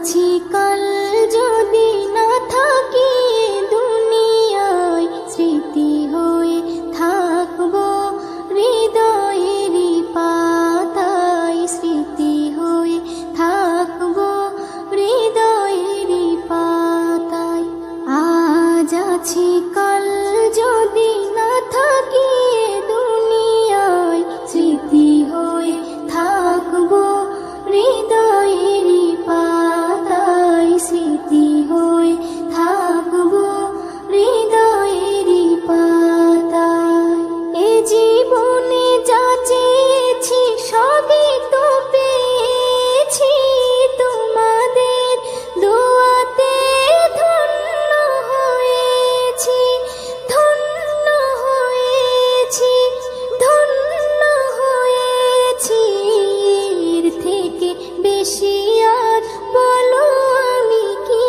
আছি কাল যদি না থাকি দুনিয়ায়, স্মৃতি হয়ে থাকবো হৃদয়েরই পাতায়, স্মৃতি হয়ে থাকবো হৃদয়েরই পাতায়। আজ আছি কাল যদি না থাকি দুনিয়ায়, স্মৃতি হয়ে থাকবো হৃদয়েরই পাতায়, স্মৃতি হয়ে থাকবো হৃদয়েরই পাতায়। এ জীবনে যা চেয়েছি সবই তো পেয়েছি, তোমাদের দোয়াতে ধন্য হয়েছি, ধন্য হয়েছি, ধন্য হয়েছি। এর থেকে বেশি আর বলো আমি কি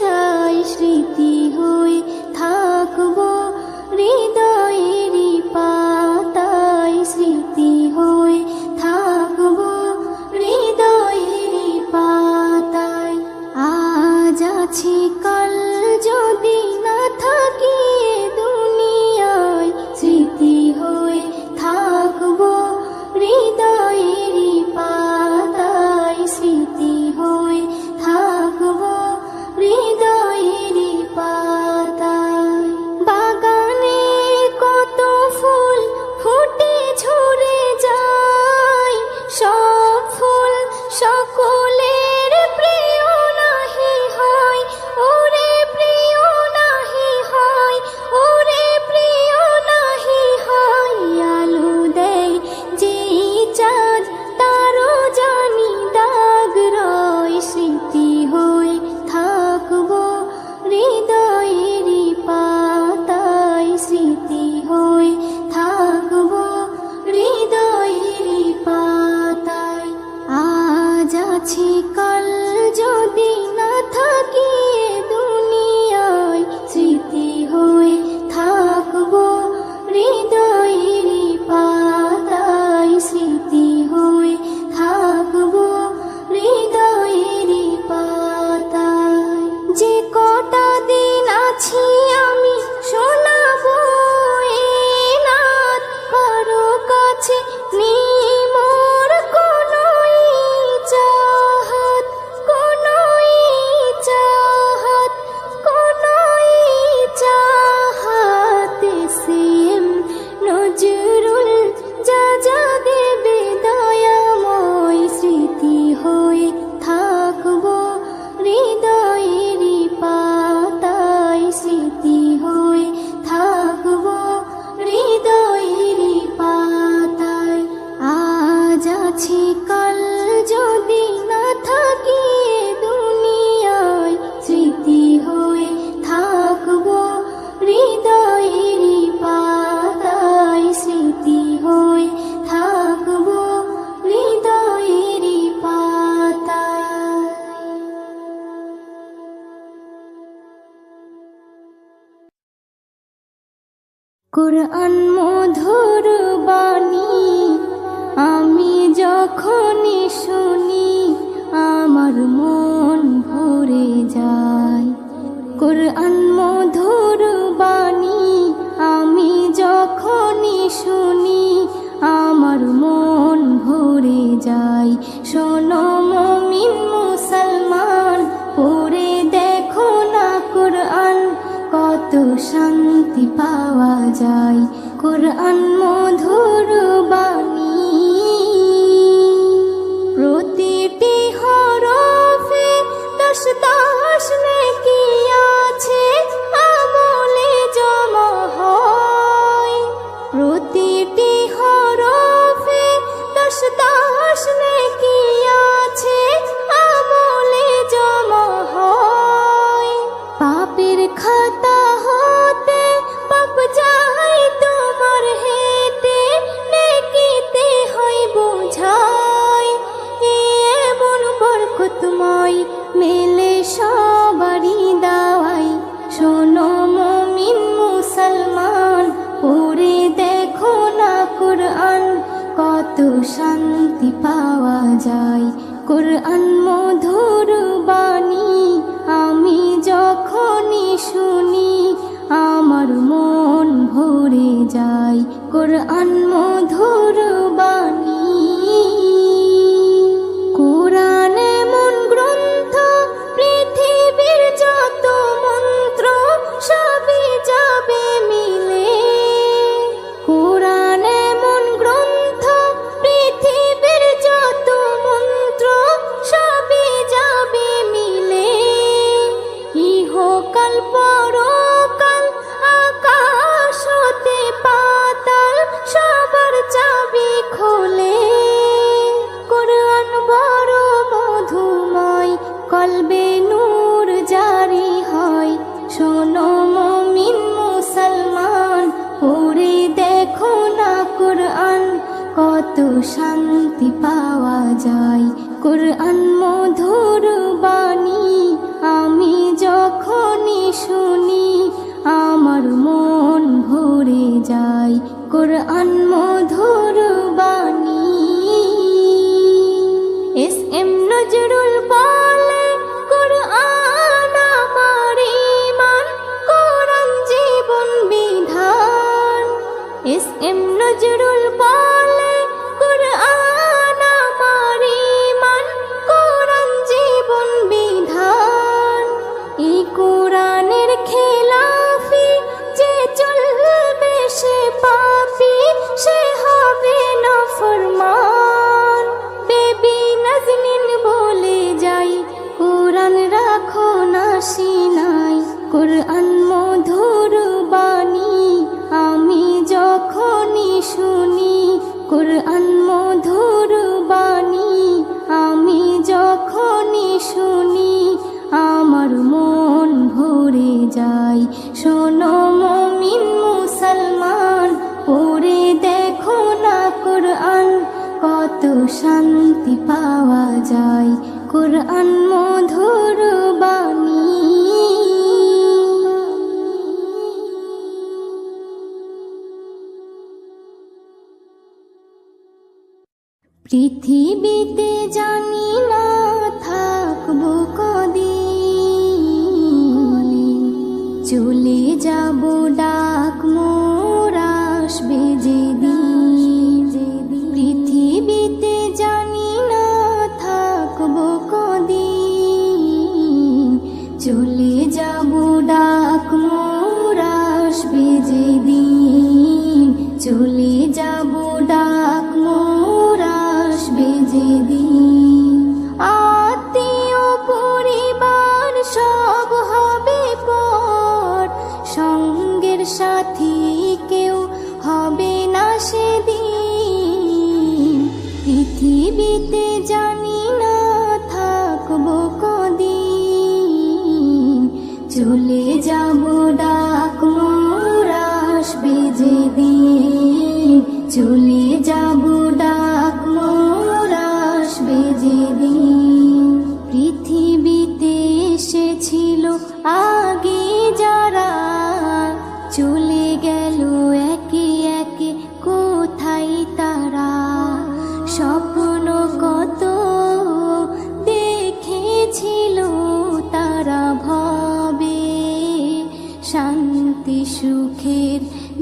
চাই, স্মৃতি হয়ে থাকবো হৃদয়েরই পাতায়, স্মৃতি হয়ে থাকবো হৃদয়েরই পাতায়। আজ আছি কাল যদি না থাকি দুনিয়ায়, স্মৃতি হয়ে থাকবো হৃদয়েরই পাতায়, স্মৃতি হয়ে থাকবো হৃদয়েরই পাতায়। বাগানে কত ফুল ফুটে ঝরে যায়, সব ফুল সকলের প্রিয় নাহি হয়, ওরে প্রিয় নাহি হয়, ওরে প্রিয় নাহি হয়। আলো দেয় যেই চাঁদ তারও জানি দাগ রয়, স্মৃতি হয়ে থাকবো হৃদয়েরই পাতায়, স্মৃতি হয়ে থাকবো হৃদয়েরই পাতায়। আজ আছি কাল যদি না থাকি দুনিয়ায়, স্মৃতি হয়ে থাকবো হৃদয়েরই পাতায়, স্মৃতি হয়ে থাকবো হৃদয়েরই পাতায়। যে কটা দিন আছি আমি শোনাবো এ নাত, কারো কাছে নেই মোর কোনোই চাহাত, কোনোই চাহাত, কোনোই চাহাত। সেম নজরুল যা যা দেবে দয়াময়, স্মৃতি হয়ে থাকবো হৃদয়েরই পাতায়, স্মৃতি হয়ে থাকবো হৃদয়েরই পাতায়। আজ আছি কাল যদি না থাকি দুনিয়ায়, স্মৃতি হয়ে থাকবো হৃদয়েরই পাতায়, স্মৃতি হয়ে থাকবো হৃদয়েরই পাতায়। কোরআন মধুর বাণী আমি যখনই শুনি, আমার মন ভরে যায়। কোরআন মধুর বাণী আমি যখনই শুনি, আমার মন ভরে যায়। শোনো মুমিন মুসলমান, পড়ে দেখো না কোরআন, কত শান্তি পাওয়া যায়। কোরআন মধুর বাণী প্রতিটি হরফে দশ দশ নেকি আছে, আমলে জমা হয়। প্রতিটি হরফে দশ দশ নেকি আছে, আমলে জমা হয়। পাপের খাতা হতে পাপ যায় তোমার হেতে, নেকিতে হয় বোঝাই। এমন বরকতময় মেলে সবারই দাওয়াই। শোনো মুমিন মুসলমান, পড়ে দেখো না কোরআন, কত শান্তি পাওয়া যায়। কোরআন মধুর বা কোরআন মধুর বাণী। কোরআন এমন গ্রন্থ, পৃথিবীর যত মন্ত্র সবই যাবে মিলে। কোরআন এমন গ্রন্থ, পৃথিবীর যত মন্ত্র সবই যাবে মিলে। ইহকাল পরকাল, আকাশ হতে পাতাল, সবার চাবি খোলে। কোরআন বড় মধুময়, কলবে নূর জারি হয়। শোনো মুমিন মুসলমান, পড়ে দেখো না কোরআন, কত শান্তি পাওয়া যায়। কোরআন মধুর বাণী, আমি যখনই শুনি আমার মন ভরে যায়। কোরআন মধুর বাণী। এস.এম. নজরুল বলে, কোরআন আমার ঈমান, কোরআন জীবন বিধান। এস.এম. নজরুল বলে, কোরআন আমার ঈমান, কোরআন জীবন বিধান। এই কোরআনের খেলাফি যে চলবে সে পাপী, সে হবে নাফরমান। বেবি নাজনীন বলে যাই, কোরআন রাখো না সিনায়। কোরআন মধুর বাণী, আমি যখনই শুনি কোরআন মধুর বাণী, আমি যখনই শুনি আমার মন ভরে যায়। শোনো মুমিন মুসলমান, পড়ে দেখো না কোরআন, কত শান্তি পাওয়া যায়। কোরআন মধুর বাণী। পৃথিবীতে জানি না থাকবো কদিন, চলে যাব ডাক মোর আসবে যেদিন। পৃথিবীতে জানি না থাকবো কদিন, চলে যাব ডাক মোর আসবে যেদিন। চলে যাব ডাক মোর আসবে যেদিন। আত্মীয় পরিবার সব হবে পর, সঙ্গের সাথী কেউ হবে না সেদিন। পৃথিবীতে জানি না থাকবো কদিন, চলে যাব ডাক মোর আসবে যেদিন। চলে যাব ডাক মোর আসবে যেদিন। পৃথিবীতে এসেছিল আগে যারা, চলে গেল একে একে কোথায় তারা। স্বপ্ন কত দেখেছিল তারা ভবে, শান্তি সুখের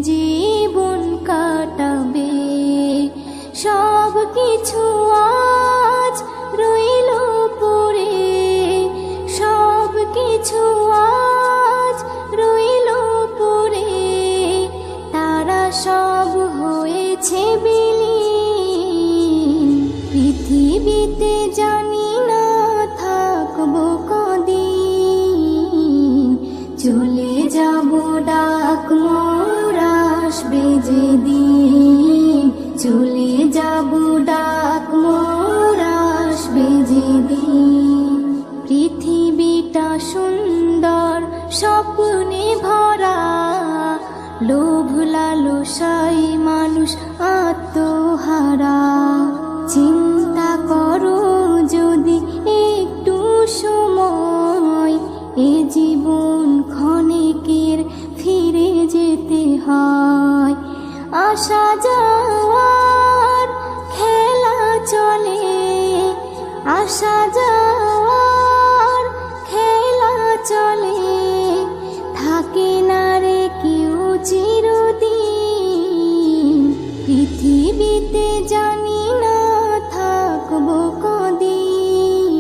জীবন কাটাবে। সব কিছু আজ রইল পড়ে, সব কিছু আজ রইল পড়ে। তারা সব হয়েছে বিলীন। পৃথিবীতে জানি না থাকবো কদিন, চলে যাব ডাক মোর আসবে যেদিন। চলে যাব ডাক মোর পৃথিবীতে জানি না থাকবো কদিন,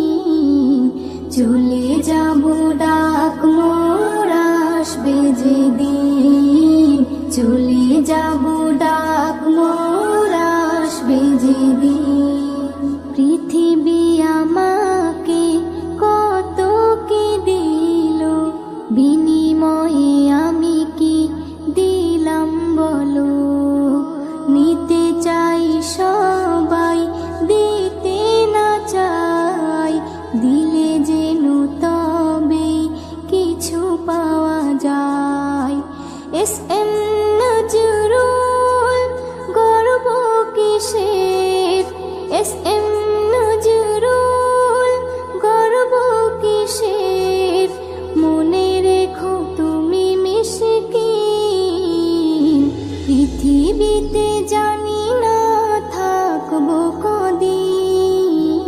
চলে যাব ডাক মোর আসবে যেদিন, চলে যাব ডাক মোর আসবে যেদিন। পৃথিবী আমাকে কত কি দিল, বিনিময়ে আমি কি দিলাম বলো। নিতে চাই সবাই, দিতে না চাই, দিলে যেন তবে কিছু পাওয়া যায়। এস এম নজরুল গর্ব কিসের, এস এম নজরুল গর্ব কিসের, মনে রেখো তুমি মিসকিন। পৃথিবীতে জানি না থাকবো কদিন,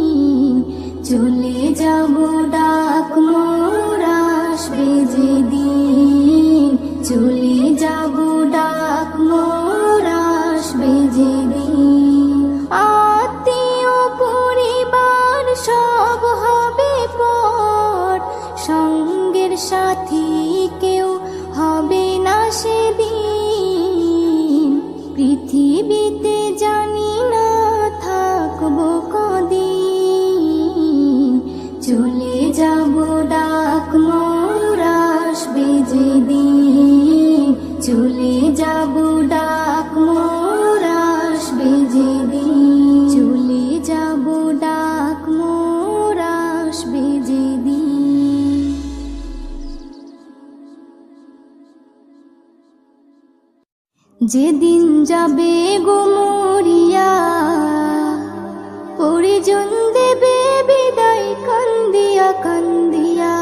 চলে যাব ডাক মোর আসবে যেদিন, চলে যাব ডাক মোর আসবে যেদিন। আত্মীয় পরিবার সব হবে পর, সঙ্গের সাথী কেউ হবে না সেদিন। পৃথিবীতে জানি না থাকবো কদিন, চলে যাব ডাক মোর আসবে যেদিন, চলে যাব ডাক মোর আসবে যেদিন, চলে যাব ডাক মোর আসবে যেদিন। যেদিন যাবে গো মরিয়া, পরিজন দেবে বিদায় কান্দিয়া কান্দিয়া।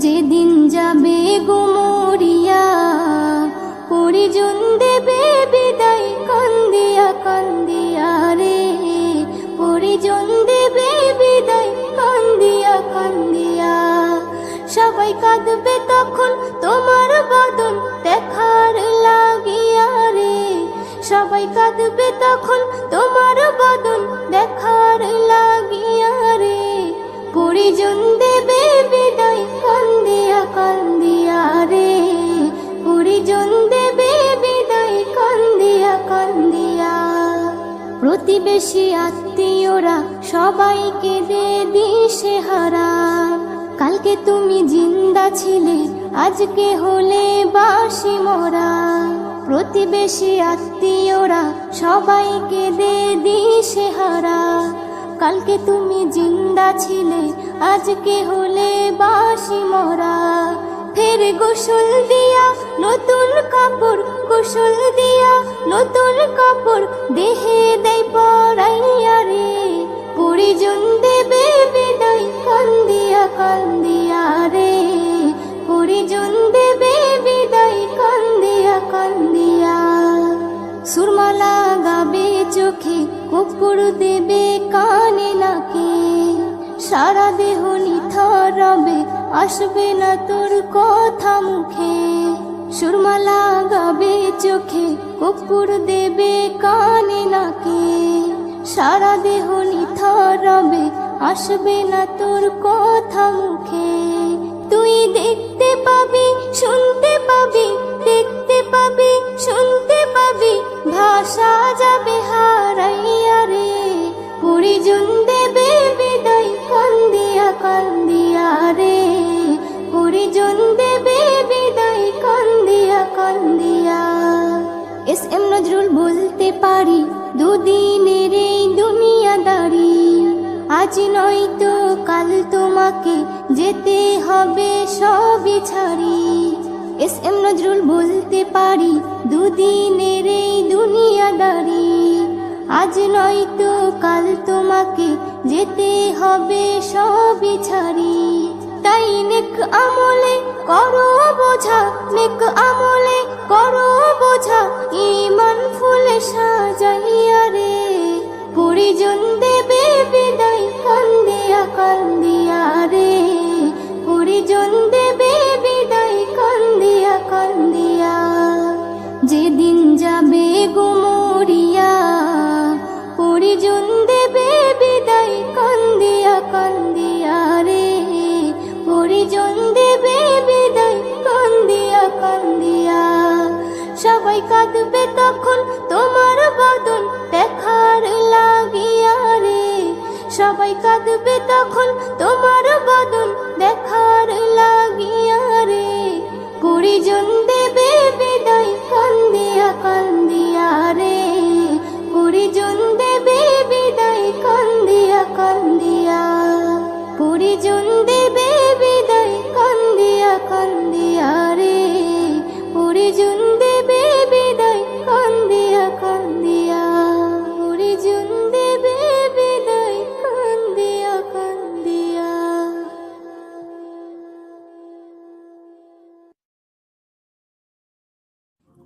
যেদিন যাবে গো মরিয়া, পরিজন দেবে বিদায় কান্দিয়া কান্দিয়া রে, পরিজন দেবে বিদায় কান্দিয়া কান্দিয়া। সবাই কাঁদবে তখন তোমার বদন দেখার লাগিয়া রে, সবাই কাঁদবে তখন তোমার বদন দেখার লাগিয়া রে, পরিজন দেবে বিদায় কান্দিয়া কান্দিয়া রে, পরিজন দেবে বিদায় কান্দিয়া কান্দিয়া। প্রতিবেশী আত্মীয়রা সবাইকে দে দিশেহারা, কালকে তুমি জিন্দা ছিলে আজকে হলে বাসি মরা। প্রতিবেশী আত্মীয়রা সবাইকে দে দিশেহারা, কালকে তুমি জিন্দা ছিলে আজকে হলে বাসি মরা। ফের গোসল দিয়া নতুন কাপড়, গোসল দিয়া নতুন কাপড় দেহে দেয় পরাইয়া রে, পরিজন দেবে বিদায় কান্দিয়া কান্দিয়া রে, পরিজন দেবে বিদায় কান্দিয়া কান্দিয়া। সুরমা লাগাবে চোখে, কর্পূর দেবে কানে নাকে, সারা দেহ নিথর রবে আসবে না তোর কথা মুখে। সুরমা লাগাবে চোখে, কর্পূর দেবে কানে নাকে, সারা দেহ নিথর রবে আসবে না তোর কথা মুখে। তুই দেখতে পাবি শুনতে পাবি, দেখতে পাবি শুনতে পাবি, ভাষা যাবে হারাইয়া রে, পরিজন দেবে বিদায় কান্দিয়া কান্দিয়া রে, পরিজন দেবে বিদায় কান্দিয়া কান্দিয়া। এস এম নজরুল বলতে পারি দুদিনের এই দুনিয়াদারি, আজ নয়তো কাল তোমাকে যেতে হবে সবই ছাড়ি। এস এম নজরুল বলতে পারি দুদিনের এই দুনিয়াদারি, আজ নয়তো কাল তোমাকে যেতে হবে সবই ছাড়ি। তাই নেক আমলে করো বোঝা, নেক আমলে করো বোঝা, ঈমান ফুলে সাজাইয়া রে, পরিজন দেবে বিদায় কান্দিয়া কান্দিয়া রে, পরিজন দেবে বিদায় কান্দিয়া কান্দিয়া। যেদিন যাবে গো সবাই কাঁদবে তখন তোমার বদন দেখার লাগিয়া রে। পরিজন দেবে বিদায় কান্দিয়া কান্দিয়া রে। পরিজন দেবে বিদায় কান্দিয়া কান্দিয়া। পরিজন দেবে বিদায় কান্দিয়া কান্দিয়া রে। পরিজন দেবে বিদায় কান্দিয়া কান্দিয়া। পরিজন দেবে বিদায় কান্দিয়া কান্দিয়া।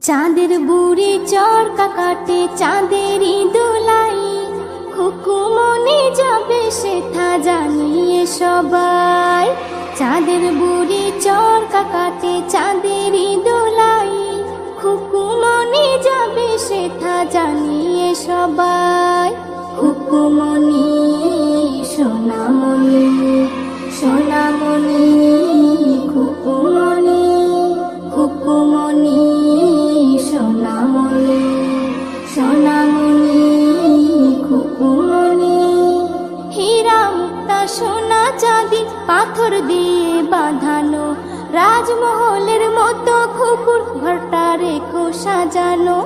চাঁদের বুড়ি চরকা কাটে চাঁদেরই দোলাই। খুকুমনি যাবে সেথা জানিয়ে সবাই। চাঁদের বুড়ি চরকা কাটে চাঁদেরই দোলাই। খুকুমনি যাবে সেথা জানিয়ে সবাই। খুকুমনি সোনামণি সোনামণি খুকুমনি। খুকুমনি সোনামণি সোনামণি খুকুমনি। হীরা মুক্তা সোনা চাঁদি পাথর দিয়ে বাঁধানো। রাজমহলের মতো খুকুর ঘরটা রেখো সাজানো।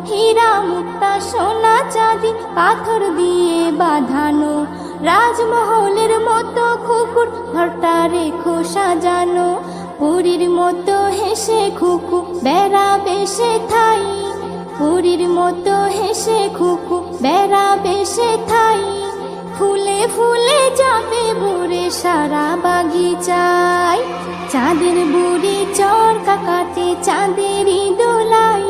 হীরা মুক্তা সোনা চাঁদি পাথর দিয়ে বাঁধানো। রাজমহলের মতো খুকুর ঘরটা রেখো সাজানো। পুরীর মতো হেসে খুকু বেড়াবে সেথাই। পুরীর মতো হেসে খুকু বেড়াবে সেথাই। ফুলে ফুলে যাবে ভরে সারা বাগিচায়। চাঁদের বুড়ি চরকা কাটে চাঁদেরই দোলাই।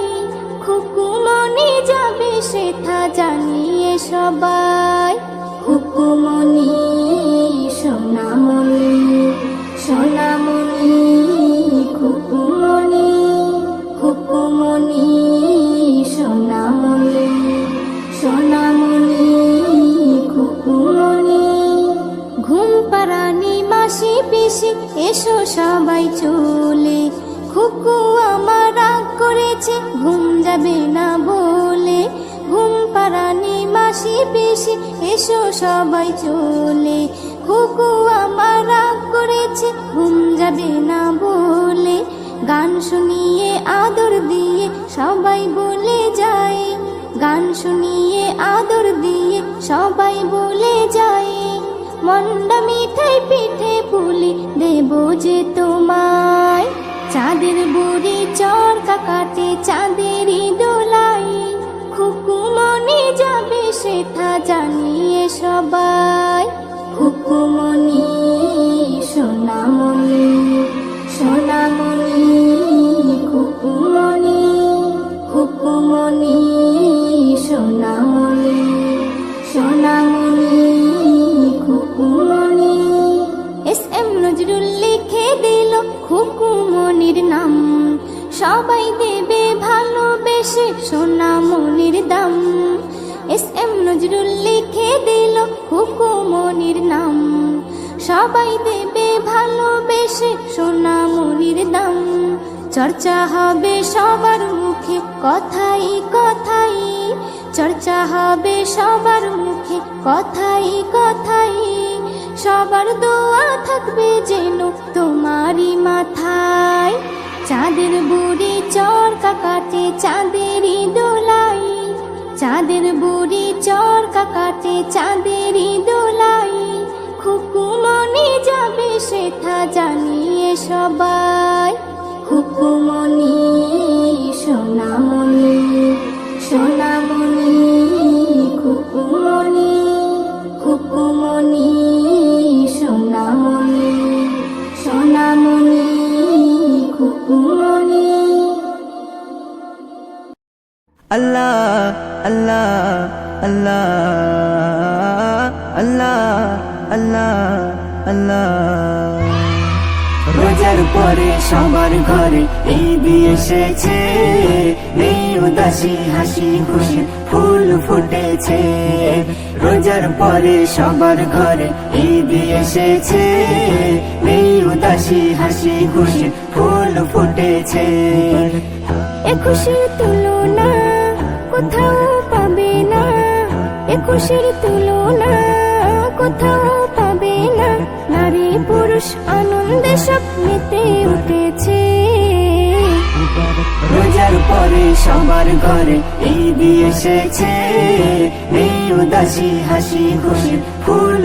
খুকুমনি যাবে সেথা জানিয়ে সবাই। খুকুমনি সোনামণি সোনামণি খুকুমনি। খুকুমনি সোনামণি সোনামণি খুকুমনি। ঘুম পাড়ানি মাসি পিসি এসো সবাই চলে। খুকু আমার রাগ করেছে ঘুম যাবে না বলে। ঘুম পাড়ানি মাসি পিসি এসো সবাই চলে। খুকু আমার রাগ করেছে ঘুম যাবে না বলে। গান শুনিয়ে আদর দিয়ে সবাই বলে যায়। গান শুনিয়ে আদর দিয়ে সবাই বলে যায়। মন্ডা মিঠাই পিঠে পুলি দেব যে তোমায়। চাঁদের বুড়ি চরকা কাটে চাঁদেরই দোলাই। খুকুমনি যাবে সেথা জানিয়ে সবাই। খুকুমনি সোনামণি সোনামণি খুকুমনি। খুকুমনি সোনামণি সোনামণি খুকুমনি। এস.এম. নজরুল লিখে দিল খুকুমনির নাম। সবাই দেবে ভালোবেসে সোনামণির দাম। এস.এম. নজরুল লিখে দিল খুকুমনির নাম। সবাই দেবে ভালোবেসে সোনামণির দাম। চর্চা হবে সবার মুখে কথাই কথাই। চর্চা হবে সবার মুখে কথাই কথাই। সবার দোয়া থাকবে যেন তোমারই মাথায়। চাঁদের বুড়ি চরকা কাটে চাঁদেরই দোলাই। চাঁদের বুড়ি চরকা কাটে চাঁদেরই দোলাই। খুকুমনি যাবে সেথা জানিয়ে সবাই। খুকুমনি সোনামণি সোনামণি খুকুমনি। খুকুমনি সোনামণি সোনামণি খুকুমনি। আল্লাহ আল্লাহ আল্লাহ আল্লাহ আল্লাহ আল্লাহ। রোজার পরে সবার ঘরে ঈদ এসেছে। নেই উদাসী হাসি খুশি ফুল ফুটেছে। রোজার পরে সবার ঘরে ঈদ এসেছে। নেই উদাসী হাসি খুশি ফুল ফুটেছে। এ খুশির তুলনা কোথাও পাবে না। এ খুশির তুলনা কোথাও মানুষ আনন্দে সব মেতে উঠেছে। রোজার পরে সবার ঘরে ঈদ এসেছে, নেই উদাসী হাসি খুশি ফুল